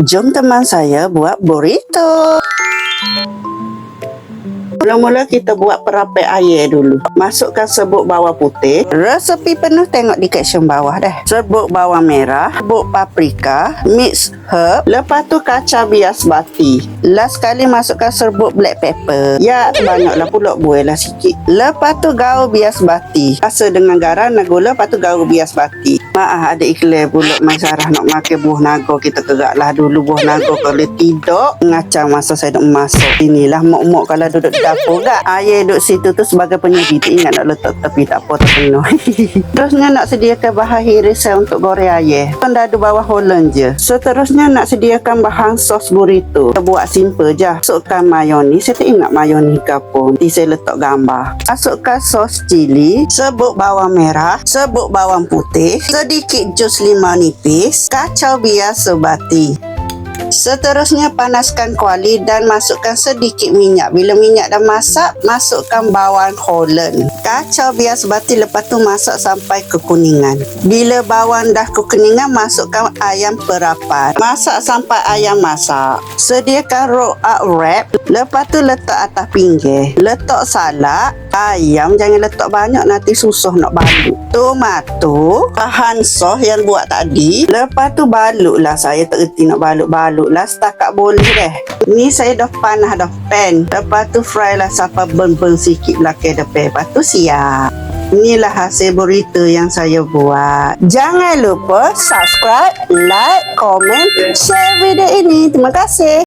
Jom teman saya buat burrito. Mula-mula kita buat perapai air dulu. Masukkan serbuk bawang putih. Resepi penuh tengok di caption bawah dah. Serbuk bawang merah, serbuk paprika, mix herb, lepas tu kacang bias bati. Last kali masukkan serbuk black pepper. Ya, banyaklah pula, buih lah sikit. Lepas tu gaul bias bati. Rasa dengan garam dan gula, lepas tu gaul bias bati. Maaf ada iklan pula Mai Sarah nak makan buah naga. Kita geraklah dulu buah naga. Kalau tidak, ngacang masa saya nak masak. Inilah mak-mak kalau duduk di dapur gak. Air duduk situ tu sebagai penyedia. Ingat nak letak tepi tak apa, tak penuh. Terusnya nak sediakan bahan irisan untuk goreng air. Kan dah ada bawah Holland je. Seterusnya nak sediakan bahan sos burrito. Kita buat simple je. Masukkan mayonis. Saya tak ingat mayonis ke apa. Nanti saya letak gambar. Masukkan sos cili, serbuk bawang merah, serbuk bawang putih, sedikit jus limau nipis, kacau biasa bati. Seterusnya panaskan kuali dan masukkan sedikit minyak. Bila minyak dah masak, masukkan bawang Holland. Kacau bias bati, lepas tu masak sampai kekuningan. Bila bawang dah kekuningan, masukkan ayam perapan. Masak sampai ayam masak. Sediakan roll up wrap. Lepas tu letak atas pinggir. Letak salad. Ayam jangan letak banyak, nanti susah nak balut. Tomato, bahan sos yang buat tadi. Lepas tu balut lah. Saya tak reti nak balut-balut lah, setakat boleh deh. Ni saya dah panah dah pan. Lepas tu fry lah sampai burn-burn sikit belakang depan. Lepas tu siap. Inilah hasil burrito yang saya buat. Jangan lupa subscribe, like, komen, share video ini. Terima kasih.